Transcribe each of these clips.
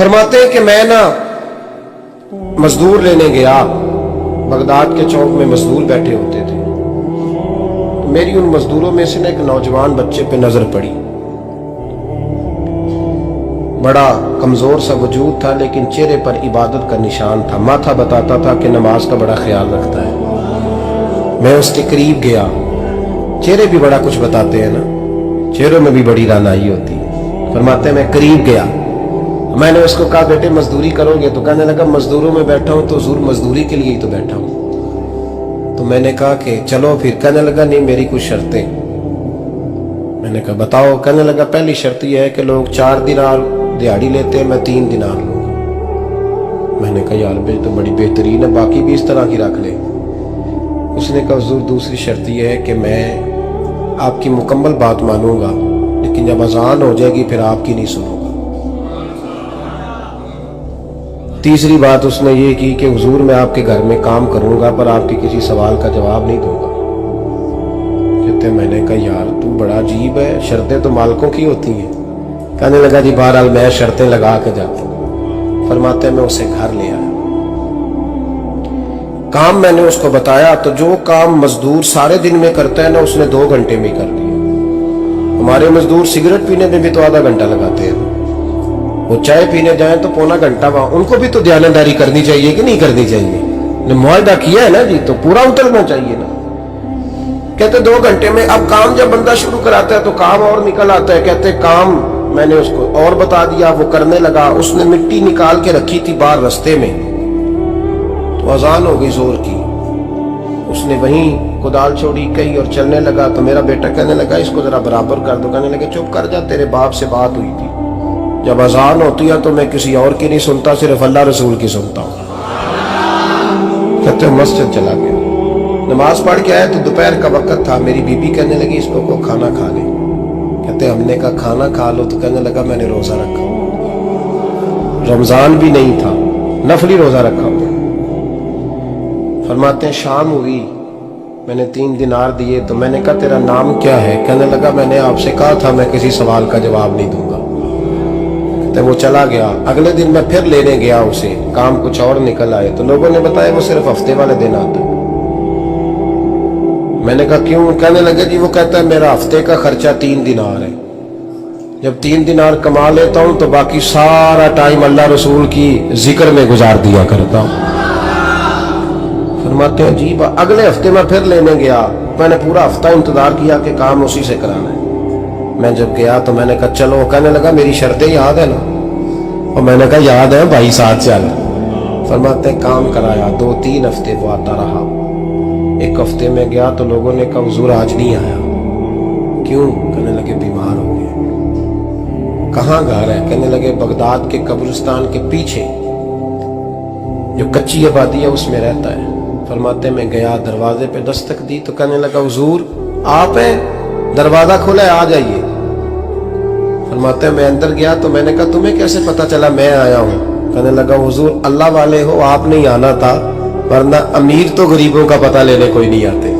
फरमाते हैं कि मैं ना मजदूर लेने गया, बगदाद के चौक में मजदूर बैठे होते थे, तो मेरी उन मजदूरों में से ना एक नौजवान बच्चे पे नजर पड़ी। बड़ा कमजोर सा वजूद था, लेकिन चेहरे पर इबादत का निशान था। माथा बताता था कि नमाज का बड़ा ख्याल रखता है। मैं उसके करीब गया। चेहरे भी बड़ा कुछ बताते हैं ना, चेहरों में भी बड़ी रानाई होती है। फरमाते हैं मैं करीब गया, मैंने उसको कहा बेटे मजदूरी करोगे? तो कहने लगा मजदूरों में बैठा हूं तो हुजूर मजदूरी के लिए ही तो बैठा हूं। तो मैंने कहा कि चलो फिर। कहने लगा नहीं, मेरी कुछ शर्तें। मैंने कहा बताओ? कहने लगा पहली शर्त यह है कि लोग 4 दिनार दिहाड़ी लेते हैं, मैं 3 दिनार लूंगा। मैंने कहा यार बेटे तो बड़ी बेहतरीन है, बाकी भी इस तरह की रख ले। उसने कहा हुजूर दूसरी शर्त यह है कि मैं आपकी मुकम्मल बात मानूंगा, लेकिन जब अजान हो जाएगी फिर आपकी नहीं सुनूंगा। तीसरी बात उसने ये की कि हुजूर मैं आपके घर में काम करूंगा पर आपके किसी सवाल का जवाब नहीं दूंगा। कहते मैंने कहा यार तू बड़ा अजीब है, शर्तें तो मालिकों की होती हैं। कहने लगा जी बहरहाल मैं शर्तें लगा के जाता हूँ। फरमाते मैं उसे घर ले आया, काम मैंने उसको बताया, तो जो काम मजदूर सारे दिन में करता है ना उसने 2 घंटे में कर दिया। हमारे मजदूर सिगरेट पीने में भी तो आधा घंटा लगाते हैं, वो चाय पीने जाए तो पौना घंटा। वहां उनको भी तो ध्यानदारी करनी चाहिए कि नहीं करनी चाहिए? मुआहदा किया है ना जी, तो पूरा उतरना चाहिए ना। कहते 2 घंटे में। अब काम जब बंदा शुरू कराता है तो काम और निकल आता है। कहते काम मैंने उसको और बता दिया, वो करने लगा। उसने मिट्टी निकाल के रखी थी बाहर रास्ते में, तो अजान हो गई जोर की। उसने वहीं कुदाल छोड़ी कही और चलने लगा। तो मेरा बेटा कहने लगा इसको जरा बराबर कर दो। कहने लगे चुप कर जा, तेरे बाप से बात हुई थी, जब अजान होती है तो मैं किसी और की नहीं सुनता, सिर्फ अल्लाह रसूल की सुनता हूँ। कहते मस्जिद चला गया, नमाज पढ़ के आया तो दोपहर का वक्त था। मेरी बीबी कहने लगी इसको को खाना खा ले। कहते हमने कहा खाना खा लो, तो कहने लगा मैंने रोजा रखा, रमजान भी नहीं था, नफली रोजा रखा हुआ। फरमाते हैं शाम हुई, मैंने 3 दिनार दिए, तो मैंने कहा तेरा नाम क्या है? कहने लगा मैंने आपसे कहा था मैं किसी सवाल का जवाब नहीं दूंगा। तो वो चला गया। अगले दिन मैं फिर लेने गया उसे, काम कुछ और निकल आए, तो लोगों ने बताया वो सिर्फ हफ्ते वाले दिन आता है। मैंने कहा क्यों? कहने लगे जी वो कहता है मेरा हफ्ते का खर्चा 3 दिनार है, जब 3 दिनार कमा लेता हूं तो बाकी सारा टाइम अल्लाह रसूल की जिक्र में गुजार दिया करता हूं। फरमाते हैं जी अगले हफ्ते मैं फिर लेने गया, मैंने पूरा हफ्ता इंतजार किया कि काम उसी से कराना है। मैं जब गया तो मैंने कहा चलो। कहने लगा मेरी शर्तें याद है ना? और मैंने कहा याद है भाई साथ चल। फरमाते काम कराया, 2-3 हफ्ते वो आता रहा। 1 हफ्ते में गया तो लोगों ने कहा हुजूर आज नहीं आया। क्यों? कहने लगे बीमार हो गए। कहाँ घर है? कहने लगे बगदाद के कब्रिस्तान के पीछे जो कच्ची आबादी है उसमें रहता है। फरमाते मैं गया, दरवाजे पे दस्तक दी तो कहने लगा हुजूर आप हैं? दरवाजा खोला है, आ जाइए। फरमाते मैं अंदर गया तो मैंने कहा तुम्हें कैसे पता चला मैं आया हूँ? कहने लगा हुजूर अल्लाह वाले हो, आप नहीं आना था, वरना अमीर तो गरीबों का पता लेने कोई नहीं आते।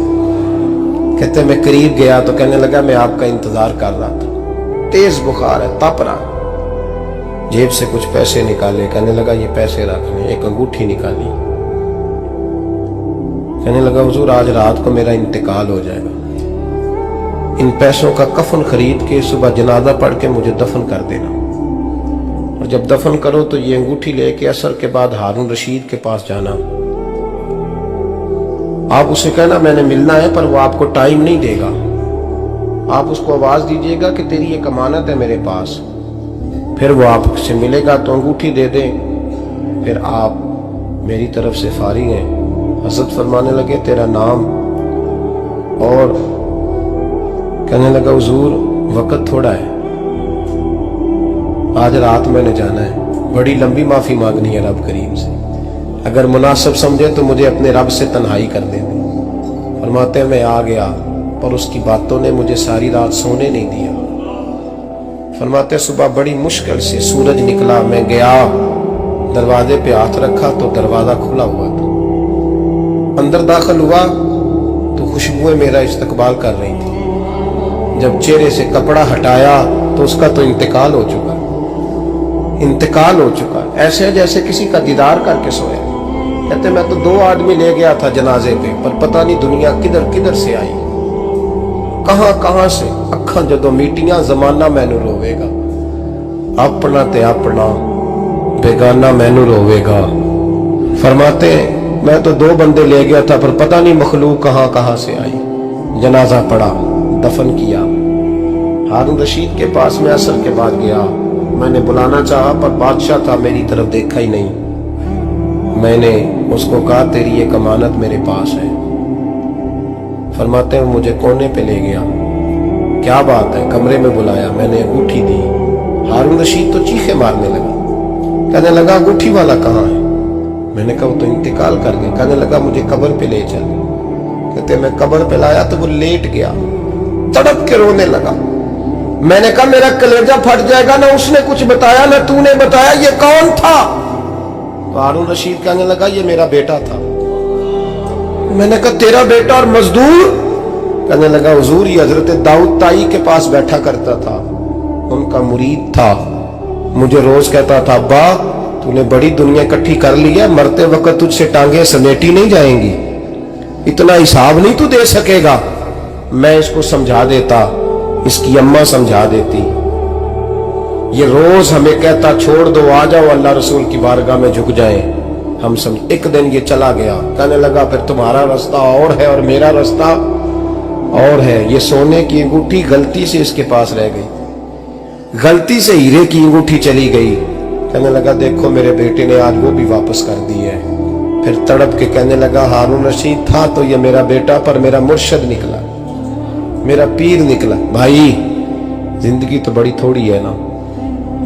कहते मैं करीब गया तो कहने लगा मैं आपका इंतजार कर रहा था, तेज बुखार है, तप रहा। जेब से कुछ पैसे निकाले, कहने लगा ये पैसे रखने। एक अंगूठी निकाली, कहने लगा हुजूर आज रात को मेरा इंतकाल हो जाएगा, इन पैसों का कफन खरीद के सुबह जनाजा पढ़ के मुझे दफन कर देना, और जब दफन करो तो ये अंगूठी लेके असर के बाद हारून रशीद के पास जाना। आप उसे कहना मैंने मिलना है, पर वो आपको टाइम नहीं देगा। आप उसको आवाज दीजिएगा कि तेरी एक अमानत है मेरे पास, फिर वो आपसे मिलेगा तो अंगूठी दे दें, फिर आप मेरी तरफ से फारिग हैं। हज़रत फरमाने लगे तेरा नाम? और कहने लगा हुजूर वक्त थोड़ा है, आज रात मैंने जाना है, बड़ी लंबी माफी मांगनी है रब करीम से, अगर मुनासिब समझे तो मुझे अपने रब से तन्हाई कर दे। फरमाते हैं मैं आ गया, पर उसकी बातों ने मुझे सारी रात सोने नहीं दिया। फरमाते सुबह बड़ी मुश्किल से सूरज निकला, मैं गया दरवाजे पे हाथ रखा तो दरवाजा खुला हुआ था। अंदर दाखिल हुआ तो खुशबुएं मेरा इस्तकबाल कर रही थी। जब चेहरे से कपड़ा हटाया तो उसका तो इंतकाल हो चुका। इंतकाल हो चुका, ऐसे जैसे किसी का दीदार करके सोया। कहते मैं तो 2 आदमी ले गया था जनाजे पे, पर पता नहीं दुनिया किधर किधर से आई, कहां कहां से। अखां जदों मीटियां जमाना मैनू रोवेगा, अपना ते अपना बेगाना मैनू रोवेगा। फरमाते हैं मैं तो 2 बंदे ले गया था, पर पता नहीं मखलूक कहां कहां से आई। जनाजा पड़ा, दफन किया। हारून रशीद के पास में असर के बाद गया, मैंने बुलाना चाहा पर बादशाह था, मेरी तरफ देखा ही नहीं। मैंने उसको कहा तेरी एक अमानत मेरे पास है। फरमाते हैं मुझे कोने पे ले गया, क्या बात है, कमरे में बुलाया, मैंने अंगूठी दी। हारून रशीद तो चीखे मारने लगा, कहने लगा अंगूठी वाला कहाँ है? मैंने कहा वो तो इंतकाल कर गया। कहने लगा मुझे कब्र पे ले चल। कहते मैं कब्र पे लाया तो वो लेट गया, तड़प के रोने लगा। मैंने कहा मेरा कलेजा फट जाएगा, ना उसने कुछ बताया ना तूने बताया, ये कौन था? तो हारून रशीद कहने लगा ये मेरा बेटा था। मैंने कहा तेरा बेटा और मजदूर? कहने लगा हुजूर ये हजरत दाऊद ताई के पास बैठा करता था, उनका मुरीद था, मुझे रोज कहता था अब्बा तूने बड़ी दुनिया इकट्ठी कर ली है, मरते वक्त तुझसे टांगे समेटी नहीं जाएंगी, इतना हिसाब नहीं तू दे सकेगा। मैं इसको समझा देता, इसकी अम्मा समझा देती। ये रोज हमें कहता छोड़ दो, आ जाओ अल्लाह रसूल की बारगाह में झुक जाएं। हम समझ। एक दिन ये चला गया, कहने लगा फिर तुम्हारा रास्ता और है और मेरा रास्ता और है। ये सोने की अंगूठी गलती से इसके पास रह गई, गलती से हीरे की अंगूठी चली गई। कहने लगा देखो मेरे बेटे ने आज वो भी वापस कर दी है। फिर तड़प के कहने लगा हारून रशीद था तो ये मेरा बेटा, पर मेरा मुर्शद निकला, मेरा पीर निकला। भाई जिंदगी तो बड़ी थोड़ी है ना।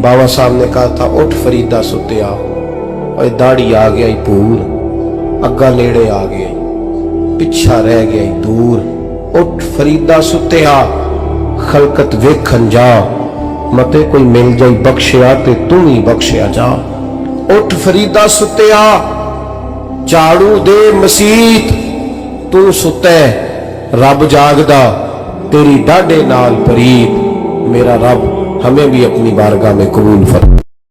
बाबा साहब ने कहा था उठ फरीदा सुत्या, और दाढ़ी आ गया पूर, अग्गा नेड़े आ गया, पिछा रह गया दूर। उठ फरीदा सुत्या खलकत वेखन जा, मते कोई मिल जाई बख्शिया ते तू ही बख्शिया जा। उठ फरीदा सुत्या झाड़ू दे मसीत, तू सुते रब जागदा तेरी डाडे नाल परीत। मेरा रब हमें भी अपनी बारगाह में कबूल फरमा।